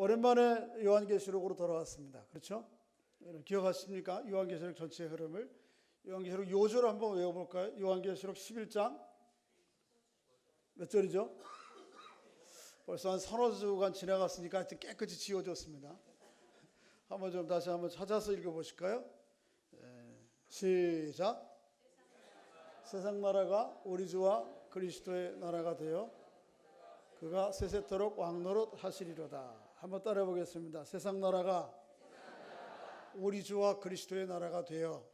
오랜만에 요한계시록으로 돌아왔습니다. 그렇죠? 기억하십니까? 요한계시록 전체의 흐름을. 요한계시록 요절 한번 외워볼까요? 요한계시록 11장 몇 절이죠? 벌써 한 서너 주간 지나갔으니까 하여튼 깨끗이 지워졌습니다. 한번 좀 다시 한번 찾아서 읽어보실까요? 시작. 세상 나라가 우리 주와 그리스도의 나라가 되어 그가 세세토록 왕노릇 하시리로다. 한번 따라해 보겠습니다. 세상 나라가 우리 주와 그리스도의 나라가 되어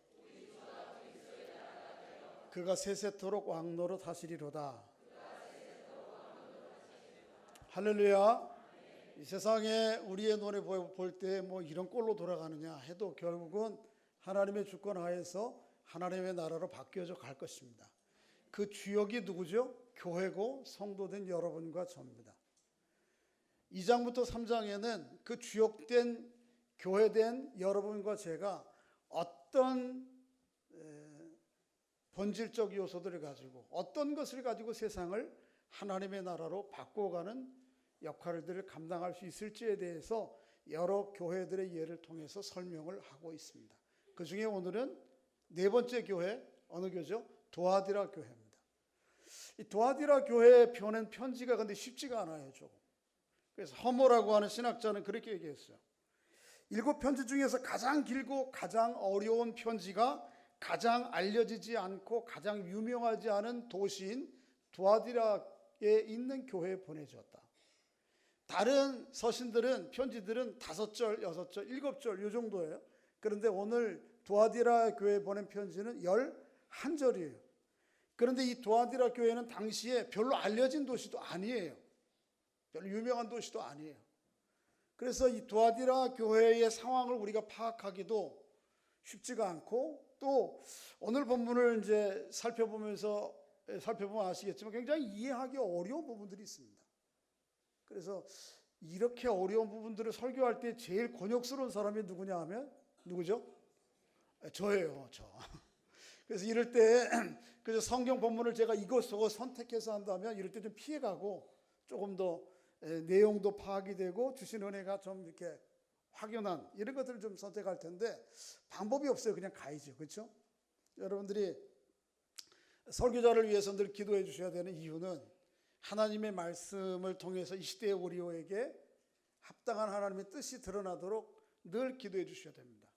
그가 세세토록 왕노릇 하시리로다. 할렐루야. 이 세상에 우리의 눈에 볼 때 뭐 이런 꼴로 돌아가느냐 해도 결국은 하나님의 주권 하에서 하나님의 나라로 바뀌어져 갈 것입니다. 그 주역이 누구죠? 교회고 성도된 여러분과 저입니다. 2장부터 3장에는 그 주역된 교회된 여러분과 제가 어떤 본질적 요소들을 가지고 어떤 것을 가지고 세상을 하나님의 나라로 바꿔가는 역할들을 감당할 수 있을지에 대해서 여러 교회들의 예를 통해서 설명을 하고 있습니다. 그 중에 오늘은 네 번째 교회, 어느 교회죠? 도아디라 교회입니다. 이 도아디라 교회에 보낸 편지가 근데 쉽지가 않아요, 조금. 그래서 허모라고 하는 신학자는 그렇게 얘기했어요. 7편지 중에서 가장 길고 가장 어려운 편지가 가장 알려지지 않고 가장 유명하지 않은 도시인 도아디라에 있는 교회에 보내졌다. 다른 서신들은 편지들은 5절, 6절, 7절 이 정도예요. 그런데 오늘 도아디라 교회에 보낸 편지는 11절이에요. 그런데 이 도아디라 교회는 당시에 별로 알려진 도시도 아니에요. 별로 유명한 도시도 아니에요. 그래서 이 도아디라 교회의 상황을 우리가 파악하기도 쉽지가 않고 또 오늘 본문을 이제 살펴보면 아시겠지만 굉장히 이해하기 어려운 부분들이 있습니다. 그래서 이렇게 어려운 부분들을 설교할 때 제일 곤욕스러운 사람이 누구냐 하면 누구죠? 저예요, 저. 그래서 이럴 때 그래서 성경 본문을 제가 이것저것 선택해서 한다면 이럴 때 좀 피해가고 조금 더 내용도 파악이 되고 주신 은혜가 좀 이렇게 확연한 이런 것들을 좀 선택할 텐데 방법이 없어요. 그냥 가야죠. 그렇죠? 여러분들이 설교자를 위해서 늘 기도해 주셔야 되는 이유는 하나님의 말씀을 통해서 이 시대의 우리에게 합당한 하나님의 뜻이 드러나도록 늘 기도해 주셔야 됩니다.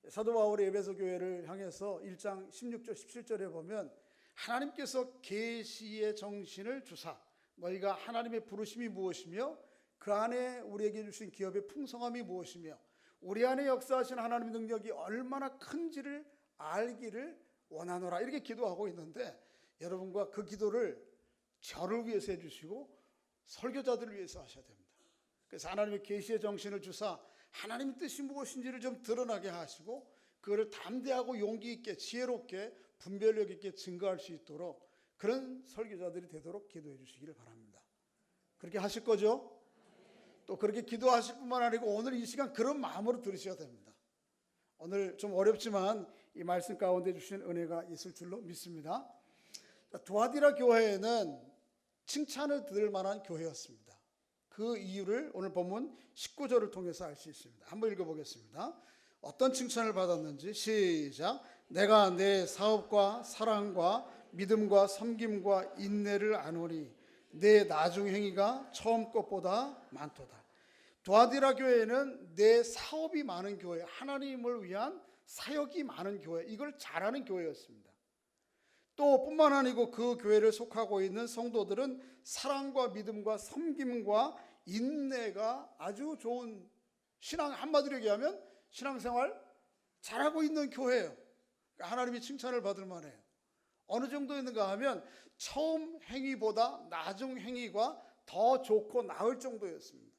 사도 바울의 에베소 교회를 향해서 1장 16절 17절에 보면 하나님께서 계시의 정신을 주사 너희가 하나님의 부르심이 무엇이며 그 안에 우리에게 주신 기업의 풍성함이 무엇이며 우리 안에 역사하신 하나님의 능력이 얼마나 큰지를 알기를 원하노라 이렇게 기도하고 있는데 여러분과 그 기도를 저를 위해서 해주시고 설교자들을 위해서 하셔야 됩니다. 그래서 하나님의 계시의 정신을 주사 하나님의 뜻이 무엇인지를 좀 드러나게 하시고 그거를 담대하고 용기 있게 지혜롭게 분별력 있게 증거할 수 있도록 그런 설교자들이 되도록 기도해 주시기를 바랍니다. 그렇게 하실 거죠? 또 그렇게 기도하실 뿐만 아니고 오늘 이 시간 그런 마음으로 들으셔야 됩니다. 오늘 좀 어렵지만 이 말씀 가운데 주신 은혜가 있을 줄로 믿습니다. 도아디라 교회에는 칭찬을 들을 만한 교회였습니다. 그 이유를 오늘 본문 19절을 통해서 알 수 있습니다. 한번 읽어보겠습니다. 어떤 칭찬을 받았는지 시작. 내가 내 사업과 사랑과 믿음과 섬김과 인내를 아노니 내 나중 행위가 처음 것보다 많도다. 도아디라 교회는 내 사업이 많은 교회, 하나님을 위한 사역이 많은 교회, 이걸 잘하는 교회였습니다. 또 뿐만 아니고 그 교회를 속하고 있는 성도들은 사랑과 믿음과 섬김과 인내가 아주 좋은 신앙, 한마디로 얘기하면 신앙생활 잘하고 있는 교회예요. 그러니까 하나님이 칭찬을 받을 만해요. 어느 정도였는가 하면 처음 행위보다 나중 행위가 더 좋고 나을 정도였습니다.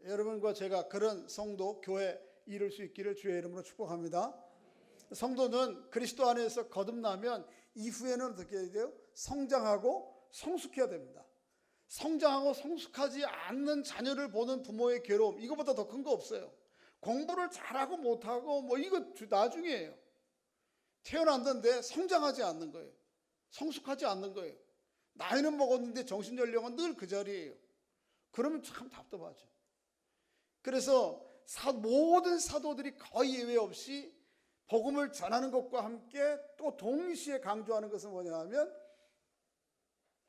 여러분과 제가 그런 성도, 교회 이룰 수 있기를 주의 이름으로 축복합니다. 성도는 그리스도 안에서 거듭나면 이후에는 어떻게 해야 돼요? 성장하고 성숙해야 됩니다. 성장하고 성숙하지 않는 자녀를 보는 부모의 괴로움, 이거보다 더 큰 거 없어요. 공부를 잘하고 못하고 뭐 이거 나중이에요. 태어났는데 성장하지 않는 거예요. 성숙하지 않는 거예요. 나이는 먹었는데 정신연령은 늘 그 자리예요. 그러면 참 답답하죠. 그래서 모든 사도들이 거의 예외 없이 복음을 전하는 것과 함께 또 동시에 강조하는 것은 뭐냐면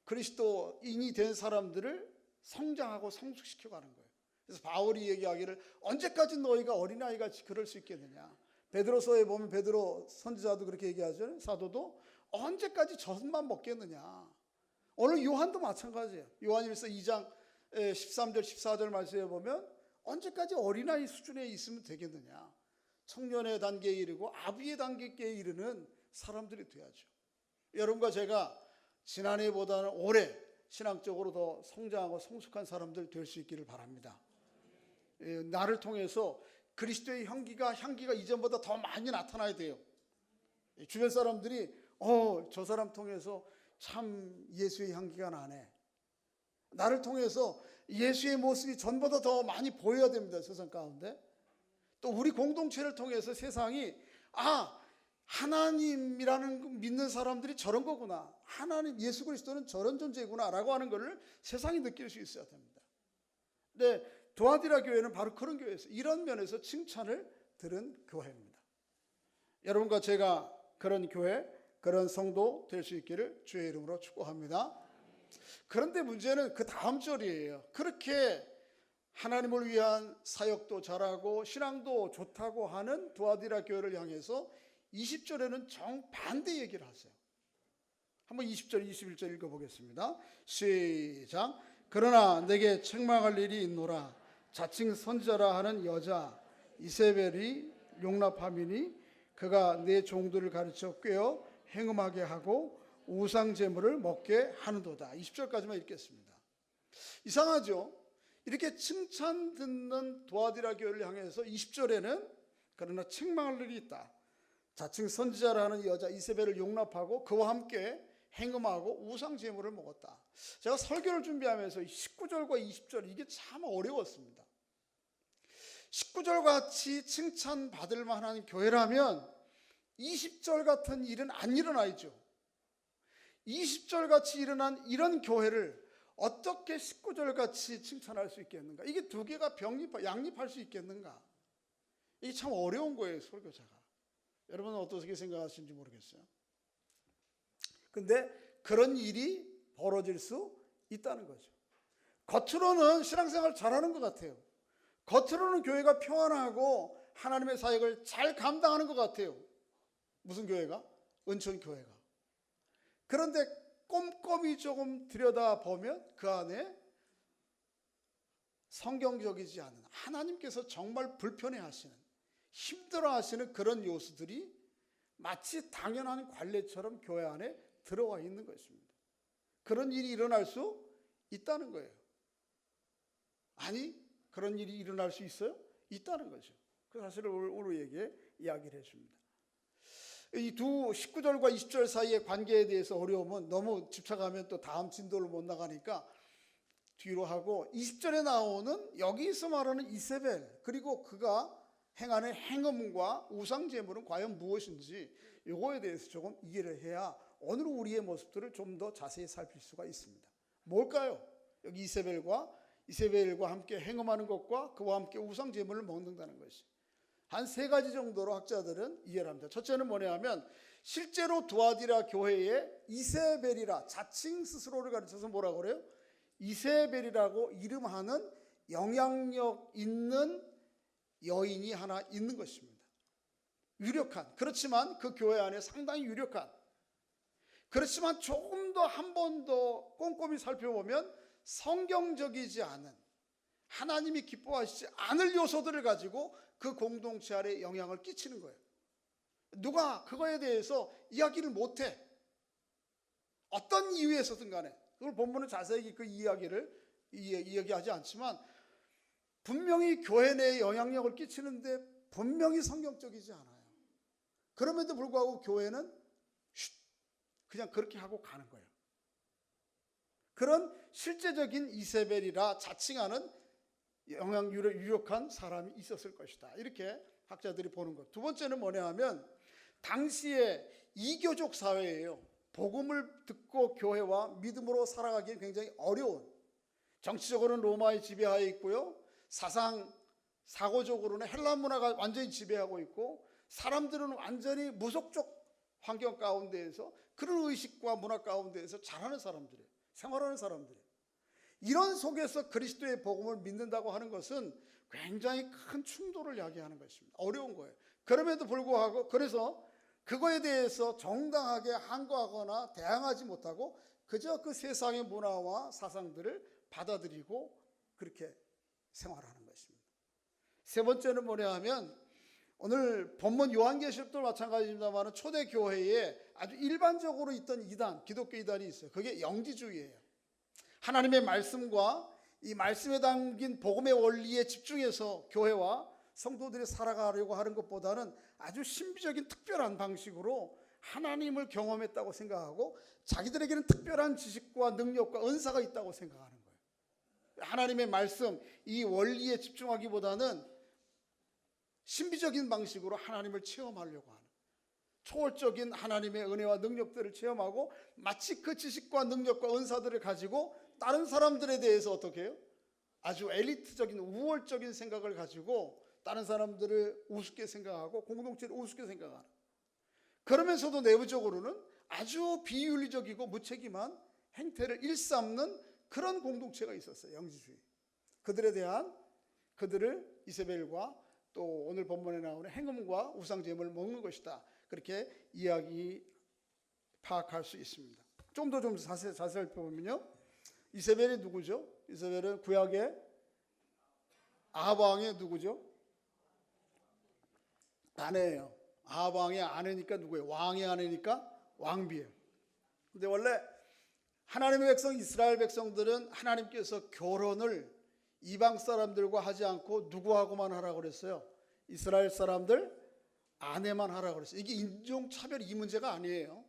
그리스도인이 된 사람들을 성장하고 성숙시켜 가는 거예요. 그래서 바울이 얘기하기를 언제까지 너희가 어린아이같이 그럴 수 있겠느냐. 베드로서에 보면 베드로 선지자도 그렇게 얘기하죠. 사도도 언제까지 젖만 먹겠느냐. 오늘 요한도 마찬가지예요. 요한일서 2장 13절 14절 말씀에 보면 언제까지 어린아이 수준에 있으면 되겠느냐. 청년의 단계에 이르고 아비의 단계에 이르는 사람들이 돼야죠. 여러분과 제가 지난해보다는 올해 신앙적으로 더 성장하고 성숙한 사람들 될 수 있기를 바랍니다. 나를 통해서 그리스도의 향기가 이전보다 더 많이 나타나야 돼요. 주변 사람들이 저 사람 통해서 참 예수의 향기가 나네. 나를 통해서 예수의 모습이 전보다 더 많이 보여야 됩니다. 세상 가운데. 또 우리 공동체를 통해서 세상이 하나님이라는 믿는 사람들이 저런 거구나. 하나님 예수 그리스도는 저런 존재구나 라고 하는 것을 세상이 느낄 수 있어야 됩니다. 근데 도아디라 교회는 바로 그런 교회에서 이런 면에서 칭찬을 들은 교회입니다. 여러분과 제가 그런 교회, 그런 성도 될 수 있기를 주의 이름으로 축복합니다. 그런데 문제는 그 다음 절이에요. 그렇게 하나님을 위한 사역도 잘하고 신앙도 좋다고 하는 도아디라 교회를 향해서 20절에는 정반대 얘기를 하세요. 한번 20절, 21절 읽어보겠습니다. 시작. 그러나 내게 책망할 일이 있노라. 자칭 선지자라 하는 여자 이세벨이 용납함이니 그가 내 종들을 가르쳐 꿰어 행음하게 하고 우상 제물을 먹게 하는도다. 20절까지만 읽겠습니다. 이상하죠? 이렇게 칭찬 듣는 도아디라 교회를 향해서 20절에는 그러나 책망할 일이 있다. 자칭 선지자라는 여자 이세벨을 용납하고 그와 함께 행음하고 우상 제물을 먹었다. 제가 설교를 준비하면서 19절과 20절 이게 참 어려웠습니다. 19절 같이 칭찬받을 만한 교회라면 20절 같은 일은 안 일어나죠. 20절 같이 일어난 이런 교회를 어떻게 19절 같이 칭찬할 수 있겠는가? 이게 두 개가 양립할 수 있겠는가? 이게 참 어려운 거예요, 설교자가. 여러분은 어떻게 생각하시는지 모르겠어요. 근데 그런 일이 벌어질 수 있다는 거죠. 겉으로는 신앙생활 잘하는 것 같아요. 겉으로는 교회가 평안하고 하나님의 사역을 잘 감당하는 것 같아요. 무슨 교회가? 은천교회가. 그런데 꼼꼼히 조금 들여다보면 그 안에 성경적이지 않은 하나님께서 정말 불편해하시는 힘들어하시는 그런 요소들이 마치 당연한 관례처럼 교회 안에 들어와 있는 것입니다. 그런 일이 일어날 수 있다는 거예요. 아니 그런 일이 일어날 수 있어요? 있다는 거죠. 그 사실을 우리에게 이야기를 해줍니다. 이 두 19절과 20절 사이의 관계에 대해서 어려우면 너무 집착하면 또 다음 진도를 못 나가니까 뒤로 하고 20절에 나오는 여기서 말하는 이세벨 그리고 그가 행하는 행음과 우상제물은 과연 무엇인지 이거에 대해서 조금 이해를 해야 오늘 우리의 모습들을 좀 더 자세히 살필 수가 있습니다. 뭘까요? 여기 이세벨과 함께 행음하는 것과 그와 함께 우상제물을 먹는다는 것이 한 세 가지 정도로 학자들은 이해를 합니다. 첫째는 뭐냐 하면 실제로 두아디라 교회에 이세벨이라 자칭 스스로를 가르쳐서 뭐라고 그래요? 이세벨이라고 이름하는 영향력 있는 여인이 하나 있는 것입니다. 유력한, 그렇지만 그 교회 안에 상당히 유력한, 그렇지만 조금 더 한 번 더 꼼꼼히 살펴보면 성경적이지 않은 하나님이 기뻐하시지 않을 요소들을 가지고 그 공동체 안에 영향을 끼치는 거예요. 누가 그거에 대해서 이야기를 못해. 어떤 이유에서든 간에 그걸 본문은 자세히 그 이야기를 이야기하지 않지만 분명히 교회 내에 영향력을 끼치는데 분명히 성경적이지 않아요. 그럼에도 불구하고 교회는 그냥 그렇게 하고 가는 거예요. 그런 실제적인 이세벨이라 자칭하는 영향력이 유력한 사람이 있었을 것이다. 이렇게 학자들이 보는 것. 두 번째는 뭐냐 하면 당시에 이교족 사회예요. 복음을 듣고 교회와 믿음으로 살아가기엔 굉장히 어려운, 정치적으로는 로마의 지배하에 있고요. 사상 사고적으로는 헬라 문화가 완전히 지배하고 있고 사람들은 완전히 무속적 환경 가운데에서 그런 의식과 문화 가운데에서 자라는 사람들이에요. 생활하는 사람들이에요. 이런 속에서 그리스도의 복음을 믿는다고 하는 것은 굉장히 큰 충돌을 야기하는 것입니다. 어려운 거예요. 그럼에도 불구하고 그래서 그거에 대해서 정당하게 항거하거나 대항하지 못하고 그저 그 세상의 문화와 사상들을 받아들이고 그렇게 생활하는 것입니다. 세 번째는 뭐냐 하면 오늘 본문 요한계시록도 마찬가지입니다만 초대 교회에 아주 일반적으로 있던 이단, 기독교 이단이 있어요. 그게 영지주의예요. 하나님의 말씀과 이 말씀에 담긴 복음의 원리에 집중해서 교회와 성도들이 살아가려고 하는 것보다는 아주 신비적인 특별한 방식으로 하나님을 경험했다고 생각하고 자기들에게는 특별한 지식과 능력과 은사가 있다고 생각하는 거예요. 하나님의 말씀, 이 원리에 집중하기보다는 신비적인 방식으로 하나님을 체험하려고 하는, 초월적인 하나님의 은혜와 능력들을 체험하고 마치 그 지식과 능력과 은사들을 가지고 다른 사람들에 대해서 어떻게 해요? 아주 엘리트적인 우월적인 생각을 가지고 다른 사람들을 우습게 생각하고 공동체를 우습게 생각하는, 그러면서도 내부적으로는 아주 비윤리적이고 무책임한 행태를 일삼는 그런 공동체가 있었어요. 영지주의. 그들을 이세벨과 또 오늘 본문에 나오는 행음과 우상제물을 먹는 것이다, 그렇게 파악할 수 있습니다. 좀 더 자세히 살펴보면요, 이세벨이 누구죠? 이세벨은 구약의 아합 왕의 누구죠? 아내예요. 아합 왕의 아내니까 누구예요? 왕의 아내니까 왕비예요. 근데 원래 하나님의 백성 이스라엘 백성들은 하나님께서 결혼을 이방 사람들과 하지 않고 누구하고만 하라고 그랬어요? 이스라엘 사람들 아내만 하라고 그랬어요. 이게 인종차별 이 문제가 아니에요.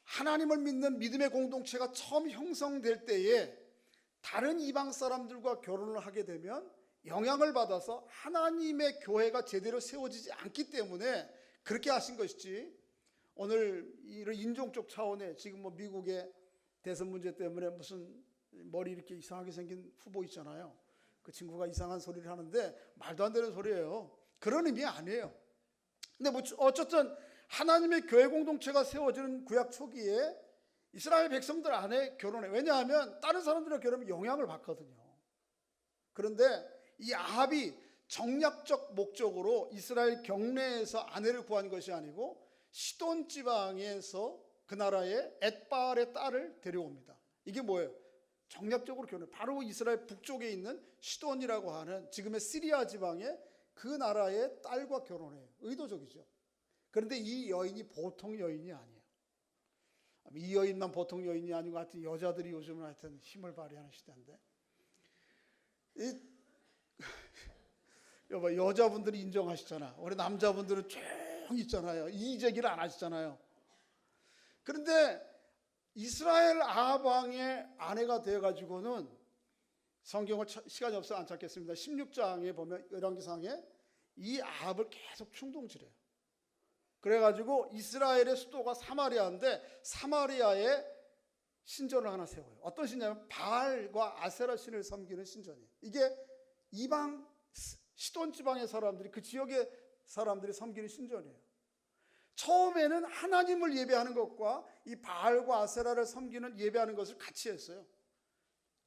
하나님을 믿는 믿음의 공동체가 처음 형성될 때에 다른 이방 사람들과 결혼을 하게 되면 영향을 받아서 하나님의 교회가 제대로 세워지지 않기 때문에 그렇게 하신 것이지, 오늘 이런 인종적 차원의 지금 뭐 미국의 대선 문제 때문에 무슨 머리 이렇게 이상하게 생긴 후보 있잖아요. 그 친구가 이상한 소리를 하는데 말도 안 되는 소리예요. 그런 의미 아니에요. 근데 뭐 어쨌든 하나님의 교회 공동체가 세워지는 구약 초기에 이스라엘 백성들 안에 결혼해. 왜냐하면 다른 사람들과 결혼하면 영향을 받거든요. 그런데 이 아합이 정략적 목적으로 이스라엘 경내에서 아내를 구한 것이 아니고 시돈 지방에서 그 나라의 엣바알의 딸을 데려옵니다. 이게 뭐예요? 정략적으로 결혼해. 바로 이스라엘 북쪽에 있는 시돈이라고 하는 지금의 시리아 지방의 그 나라의 딸과 결혼해요. 의도적이죠. 그런데 이 여인이 보통 여인이 아니에요. 이 여인만 보통 여인이 아니고 하여튼 여자들이 요즘은 하여튼 힘을 발휘하는 시대인데, 여보, 여자분들이 인정하시잖아. 우리 남자분들은 쭉 있잖아요. 이 제기를 안 하시잖아요. 그런데 이스라엘 아합 왕의 아내가 되어가지고는 성경을 시간이 없어서 안 찾겠습니다. 16장에 보면 열왕기상에 이 아합을 계속 충동질해요. 그래가지고 이스라엘의 수도가 사마리아인데 사마리아에 신전을 하나 세워요. 어떤 신이냐면 바알과 아세라 신을 섬기는 신전이에요. 이게 이방 시돈 지방의 사람들이, 그 지역의 사람들이 섬기는 신전이에요. 처음에는 하나님을 예배하는 것과 이 바알과 아세라를 섬기는 예배하는 것을 같이 했어요.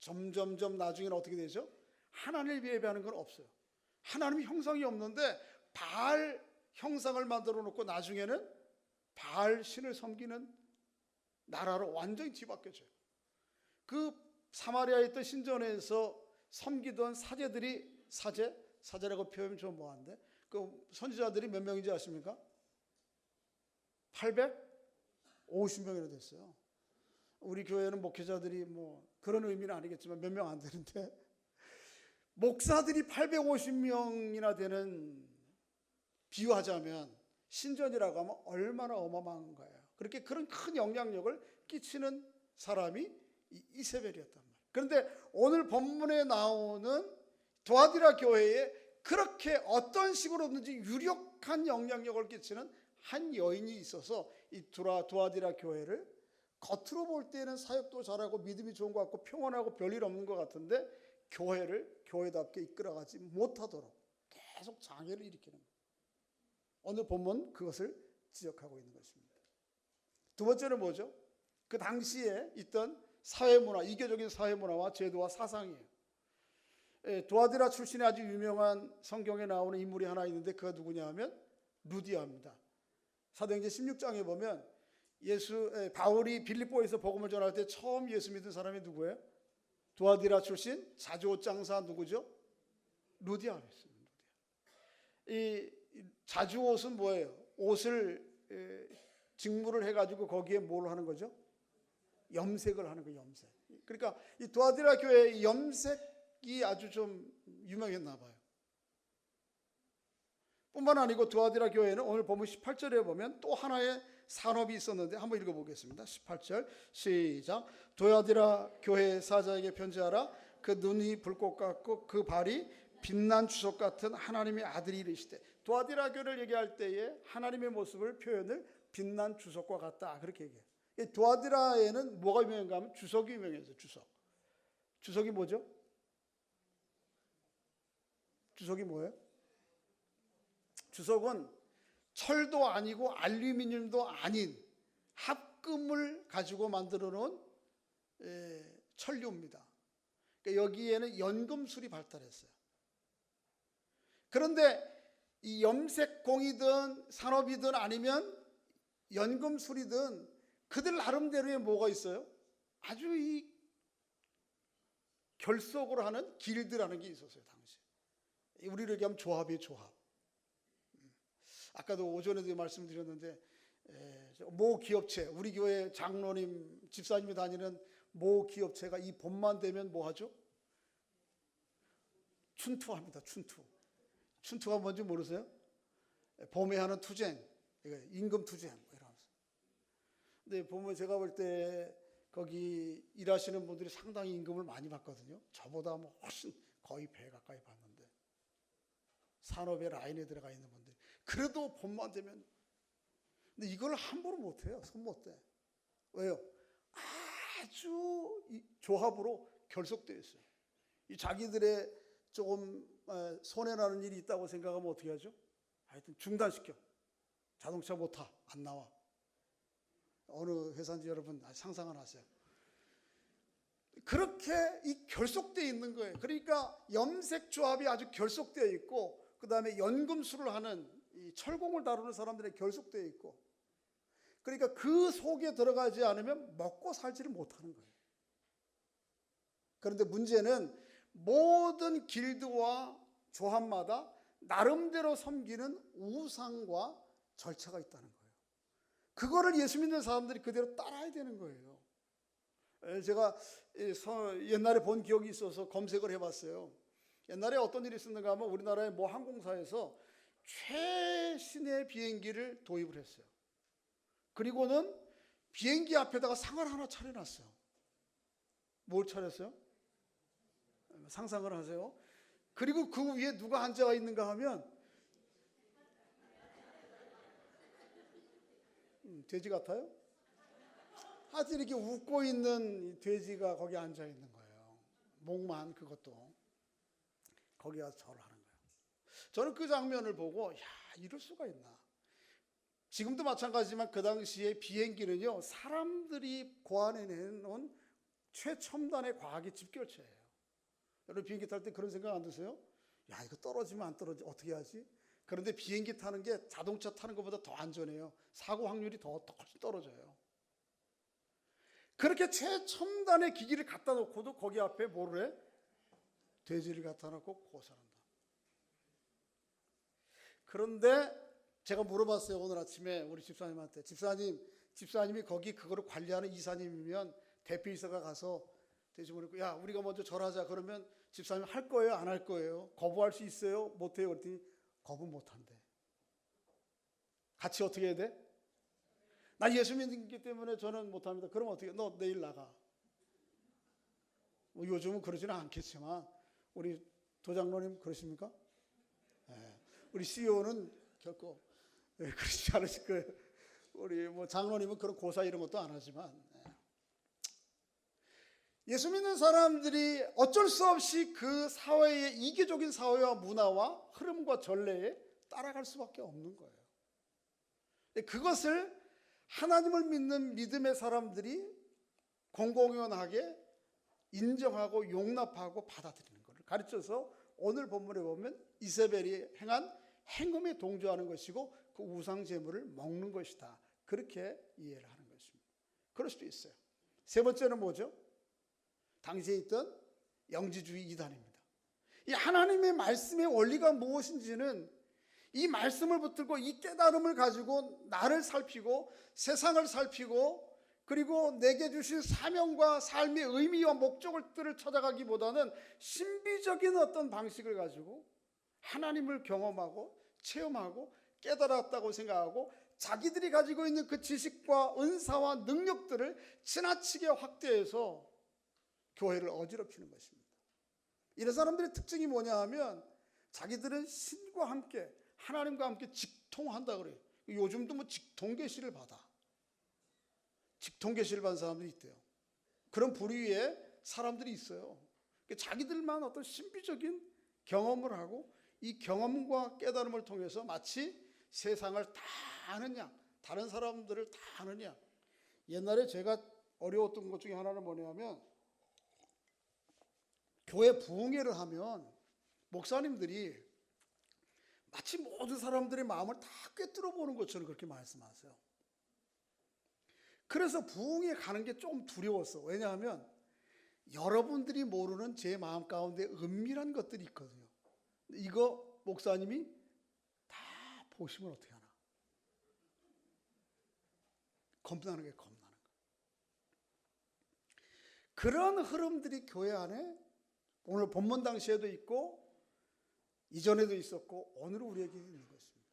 점점점 나중에는 어떻게 되죠? 하나님을 예배하는 건 없어요. 하나님 형상이 없는데 바알 형상을 만들어 놓고 나중에는 바알 신을 섬기는 나라로 완전히 뒤바뀌어져요. 그 사마리아에 있던 신전에서 섬기던 사제들이, 사제라고 표현하면 좀 뭐한데, 그 선지자들이 몇 명인지 아십니까? 850명이나 됐어요. 우리 교회는 목회자들이 뭐 그런 의미는 아니겠지만 몇 명 안 되는데, 목사들이 850명이나 되는, 비유하자면 신전이라고 하면 얼마나 어마어마한 거예요. 그렇게 그런 큰 영향력을 끼치는 사람이 이세벨이었단 말이에요. 그런데 오늘 본문에 나오는 두아디라 교회에 그렇게 어떤 식으로든지 유력한 영향력을 끼치는 한 여인이 있어서 이 두아디라 교회를 겉으로 볼 때는 사역도 잘하고 믿음이 좋은 것 같고 평안하고 별일 없는 것 같은데 교회를 교회답게 이끌어가지 못하도록 계속 장애를 일으키는 거예요. 오늘 본문 그것을 지적하고 있는 것입니다. 두 번째는 뭐죠? 그 당시에 있던 사회문화, 이교적인 사회문화와 제도와 사상이에요. 두아디라 출신의 아주 유명한 성경에 나오는 인물이 하나 있는데 그가 누구냐 하면 루디아입니다. 사도행전 16장에 보면 바울이 빌립보에서 복음을 전할 때 처음 예수 믿은 사람이 누구예요? 두아디라 출신 자주옷 장사 누구죠? 루디아였습니다. 이 자주옷은 뭐예요? 옷을 직물을 해가지고 거기에 뭘 하는 거죠? 염색을 하는 거예요. 염색. 그러니까 이 두아디라 교회의 염색이 아주 좀 유명했나 봐요. 뿐만 아니고 두아디라 교회는 오늘 본문 18절에 보면 또 하나의 산업이 있었는데 한번 읽어보겠습니다. 18절 시작. 두아디라 교회 사자에게 편지하라. 그 눈이 불꽃 같고 그 발이 빛난 주석 같은 하나님의 아들이 이르시되. 두아디라 교회를 얘기할 때에 하나님의 모습을 표현을 빛난 주석과 같다 그렇게 얘기해요. 두아디라에는 뭐가 유명한가 하면 주석이 유명해서 주석. 주석이 뭐죠? 주석이 뭐예요? 주석은 철도 아니고 알루미늄도 아닌 합금을 가지고 만들어 놓은 천류입니다. 그러니까 여기에는 연금술이 발달했어요. 그런데 이 염색공이든 산업이든 아니면 연금술이든 그들 나름대로의 뭐가 있어요? 아주 이 결속으로 하는 길드라는 게 있었어요. 당시 우리를 얘기하면 조합이에요. 조합. 아까도 오전에도 말씀드렸는데 모 기업체, 우리 교회 장로님, 집사님이 다니는 모 기업체가 이 봄만 되면 뭐 하죠? 춘투합니다. 춘투가 뭔지 모르세요? 봄에 하는 투쟁, 임금 투쟁 이러면서. 근데 보면 제가 볼 때 거기 일하시는 분들이 상당히 임금을 많이 받거든요. 저보다 뭐 훨씬 거의 배 가까이 받는데 산업의 라인에 들어가 있는 분들. 그래도 봄만 되면, 근데 이걸 함부로 못해요. 손 못 대. 왜요? 아주 조합으로 결속되어 있어요. 이 자기들의 조금 손해나는 일이 있다고 생각하면 어떻게 하죠? 하여튼 중단시켜. 자동차 못 타. 안 나와. 어느 회사인지 여러분 상상을 하세요. 그렇게 이 결속되어 있는 거예요. 그러니까 염색 조합이 아주 결속되어 있고 그 다음에 연금술을 하는 이 철공을 다루는 사람들이 결속되어 있고, 그러니까 그 속에 들어가지 않으면 먹고 살지를 못하는 거예요. 그런데 문제는 모든 길드와 조합마다 나름대로 섬기는 우상과 절차가 있다는 거예요. 그거를 예수 믿는 사람들이 그대로 따라야 되는 거예요. 제가 옛날에 본 기억이 있어서 검색을 해봤어요. 옛날에 어떤 일이 있었는가 하면 우리나라의 모 항공사에서 최신의 비행기를 도입을 했어요. 그리고는 비행기 앞에다가 상을 하나 차려놨어요. 뭘 차렸어요? 상상을 하세요. 그리고 그 위에 누가 앉아 있는가 하면 돼지 같아요? 하여튼 이렇게 웃고 있는 돼지가 거기 앉아 있는 거예요. 목만 그것도 거기 가서 절을 하는 거예요. 저는 그 장면을 보고 야, 이럴 수가 있나. 지금도 마찬가지지만 그 당시에 비행기는요, 사람들이 고안해놓은 최첨단의 과학의 집결체예요. 여러분 비행기 탈 때 그런 생각 안 드세요? 야, 이거 떨어지면 안 떨어지 어떻게 하지? 그런데 비행기 타는 게 자동차 타는 것보다 더 안전해요. 사고 확률이 더 훨씬 떨어져요. 그렇게 최첨단의 기기를 갖다 놓고도 거기 앞에 뭐를 해? 돼지를 갖다 놓고 고사한다. 그런데 제가 물어봤어요. 오늘 아침에 우리 집사님한테. 집사님이 거기 그거를 관리하는 이사님이면 대표이사가 가서 돼지 물었고, 야, 우리가 먼저 절하자. 그러면 집사님 할 거예요? 안 할 거예요? 거부할 수 있어요? 못해요? 그랬더니 거부 못한대. 같이 어떻게 해야 돼? 나 예수 믿기 때문에 저는 못합니다. 그럼 어떻게 해? 너 내일 나가. 뭐 요즘은 그러지는 않겠지만 우리 도장로님 그러십니까? 네. 우리 CEO는 결코 그렇지 않으실 거예요. 우리 뭐 장로님은 그런 고사 이런 것도 안 하지만 예수 믿는 사람들이 어쩔 수 없이 그 사회의 이기적인 사회와 문화와 흐름과 전례에 따라갈 수밖에 없는 거예요. 그것을 하나님을 믿는 믿음의 사람들이 공공연하게 인정하고 용납하고 받아들이는 것을 가르쳐서 오늘 본문에 보면 이세벨이 행한 행음에 동조하는 것이고 그 우상 제물을 먹는 것이다. 그렇게 이해를 하는 것입니다. 그럴 수도 있어요. 세 번째는 뭐죠? 당시에 있던 영지주의 이단입니다. 이 하나님의 말씀의 원리가 무엇인지는 이 말씀을 붙들고 이 깨달음을 가지고 나를 살피고 세상을 살피고 그리고 내게 주신 사명과 삶의 의미와 목적을 찾아가기보다는 신비적인 어떤 방식을 가지고 하나님을 경험하고 체험하고 깨달았다고 생각하고 자기들이 가지고 있는 그 지식과 은사와 능력들을 지나치게 확대해서 교회를 어지럽히는 것입니다. 이런 사람들의 특징이 뭐냐 하면 자기들은 신과 함께 하나님과 함께 직통한다 그래요. 요즘도 뭐 직통계시를 받아. 직통계시를 받은 사람들이 있대요. 그런 부류의 사람들이 있어요. 자기들만 어떤 신비적인 경험을 하고 이 경험과 깨달음을 통해서 마치 세상을 다 아는 양, 다른 사람들을 다 아는 양. 옛날에 제가 어려웠던 것 중에 하나는 뭐냐면 교회 부흥회를 하면 목사님들이 마치 모든 사람들의 마음을 다 꿰뚫어 보는 것처럼 그렇게 말씀하세요. 그래서 부흥회 가는 게 좀 두려웠어. 왜냐하면 여러분들이 모르는 제 마음 가운데 은밀한 것들이 있거든요. 이거 목사님이 다 보시면 어떻게 하나? 겁나는 게 겁나는 거예요. 그런 흐름들이 교회 안에 오늘 본문 당시에도 있고 이전에도 있었고 오늘 우리에게 있는 것입니다.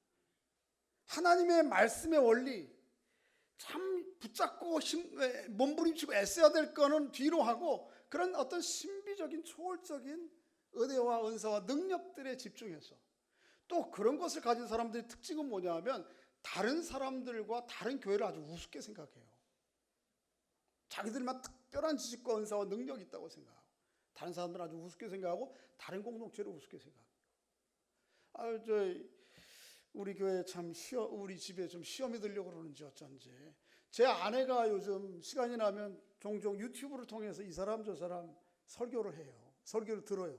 하나님의 말씀의 원리 참 붙잡고 몸부림치고 애써야 될 거는 뒤로 하고 그런 어떤 신비적인 초월적인 은혜와 은사와 능력들에 집중해서 또 그런 것을 가진 사람들의 특징은 뭐냐 하면 다른 사람들과 다른 교회를 아주 우습게 생각해요. 자기들만 특별한 지식과 은사와 능력이 있다고 생각하고 다른 사람들은 아주 우습게 생각하고 다른 공동체를 우습게 생각해요. 우리 교회 참 우리 집에 좀 시험이 들려고 그러는지 어쩐지 제 아내가 요즘 시간이 나면 종종 유튜브를 통해서 이 사람 저 사람 설교를 해요. 설교를 들어요.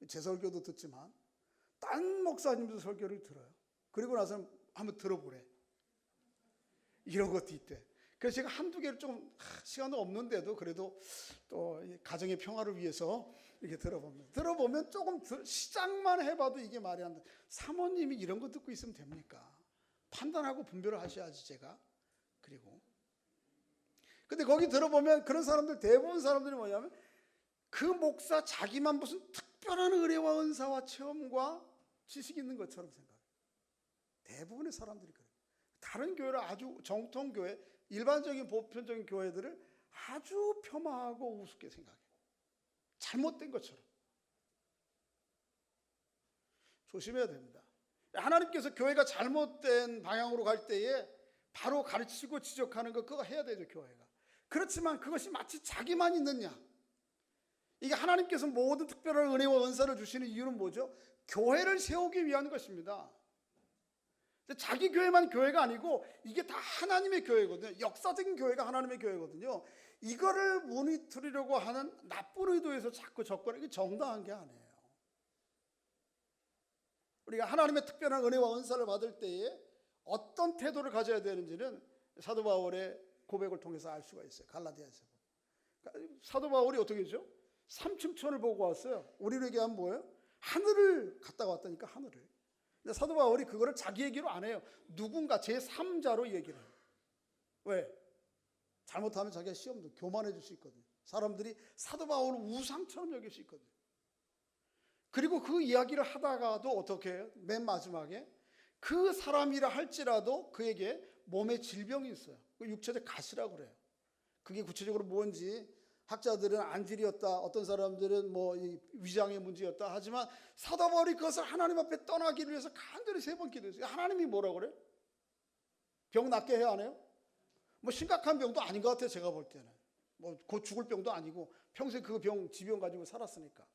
제 설교도 듣지만 딴 목사님도 설교를 들어요. 그리고 나서는 한번 들어보래. 이런 것도 있대. 그래서 제가 한두 개를 좀 시간도 없는데도 그래도 또 가정의 평화를 위해서 이렇게 들어보면 조금 시작만 해봐도 이게 말이 안 돼. 사모님이 이런 거 듣고 있으면 됩니까? 판단하고 분별을 하셔야지 제가. 그리고 근데 거기 들어보면 그런 사람들 대부분 사람들이 뭐냐면 그 목사 자기만 무슨 특별한 의뢰와 은사와 체험과 지식이 있는 것처럼 생각해요. 대부분의 사람들이 그래요. 다른 교회를 아주 정통교회 일반적인 보편적인 교회들을 아주 폄하하고 우습게 생각해요. 잘못된 것처럼. 조심해야 됩니다. 하나님께서 교회가 잘못된 방향으로 갈 때에 바로 가르치고 지적하는 거 그거 해야 되죠, 교회가. 그렇지만 그것이 마치 자기만 있느냐. 이게 하나님께서 모든 특별한 은혜와 은사를 주시는 이유는 뭐죠? 교회를 세우기 위한 것입니다. 자기 교회만 교회가 아니고 이게 다 하나님의 교회거든요. 역사적인 교회가 하나님의 교회거든요. 이거를 무너뜨리려고 하는 나쁜 의도에서 자꾸 접근하는 게 정당한 게 아니에요. 우리가 하나님의 특별한 은혜와 은사를 받을 때에 어떤 태도를 가져야 되는지는 사도 바울의 고백을 통해서 알 수가 있어요. 갈라디아에서. 사도 바울이 어떻게 했죠? 삼층천을 보고 왔어요. 우리를 얘기하면 뭐예요? 하늘을 갔다 왔다니까, 하늘을. 근데 사도 바울이 그거를 자기 얘기로 안 해요. 누군가 제3자로 얘기를 해요. 왜? 잘못하면 자기가 시험도 교만해질 수 있거든요. 사람들이 사도 바울을 우상처럼 여길 수 있거든요. 그리고 그 이야기를 하다가도 어떻게 해요? 맨 마지막에 그 사람이라 할지라도 그에게 몸에 질병이 있어요. 그 육체적 가시라고 그래요. 그게 구체적으로 뭔지 학자들은 안질이었다, 어떤 사람들은 뭐 위장의 문제였다 하지만 사도 바울이 그것을 하나님 앞에 떠나기를 위해서 간절히 3번 기도했어요. 하나님이 뭐라고 그래요? 병 낫게 해야 하네요? 뭐 심각한 병도 아닌 것 같아요, 제가 볼 때는. 뭐 곧 죽을 병도 아니고 평소에 그 지병 가지고 살았으니까.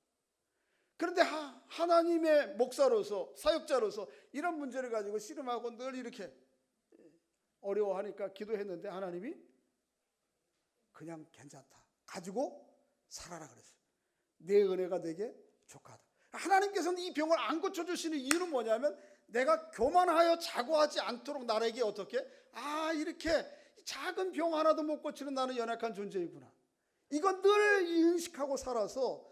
그런데 하나님의 목사로서 사역자로서 이런 문제를 가지고 씨름하고 늘 이렇게 어려워하니까 기도했는데 하나님이 그냥 괜찮다. 가지고 살아라 그랬어요. 내 은혜가 내게 족하다. 하나님께서는 이 병을 안 고쳐주시는 이유는 뭐냐면 내가 교만하여 자고하지 않도록 나에게 어떻게 이렇게 작은 병 하나도 못 고치는 나는 연약한 존재이구나. 이거 늘 인식하고 살아서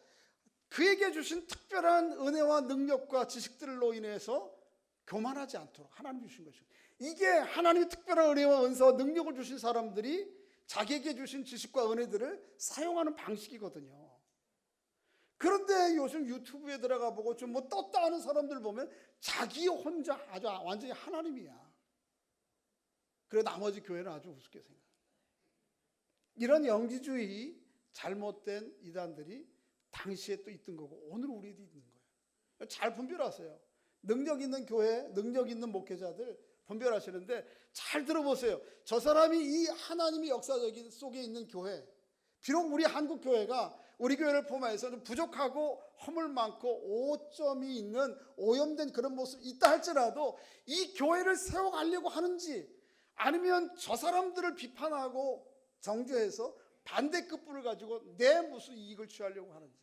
그에게 주신 특별한 은혜와 능력과 지식들로 인해서 교만하지 않도록 하나님 주신 것이고, 이게 하나님의 특별한 은혜와 은사와 능력을 주신 사람들이 자기에게 주신 지식과 은혜들을 사용하는 방식이거든요. 그런데 요즘 유튜브에 들어가 보고 좀 뭐 떴다 하는 사람들 보면 자기 혼자 아주 완전히 하나님이야. 그래 나머지 교회는 아주 우습게 생각해요. 이런 영지주의 잘못된 이단들이 당시에 또 있던 거고 오늘 우리도 있는 거예요. 잘 분별하세요. 능력 있는 교회, 능력 있는 목회자들 분별하시는데 잘 들어보세요. 저 사람이 이 하나님의 역사적인 속에 있는 교회, 비록 우리 한국 교회가 우리 교회를 포함해서 좀 부족하고 허물 많고 오점이 있는 오염된 그런 모습이 있다 할지라도 이 교회를 세워가려고 하는지 아니면 저 사람들을 비판하고 정죄해서 반대급부를 가지고 내 무슨 이익을 취하려고 하는지,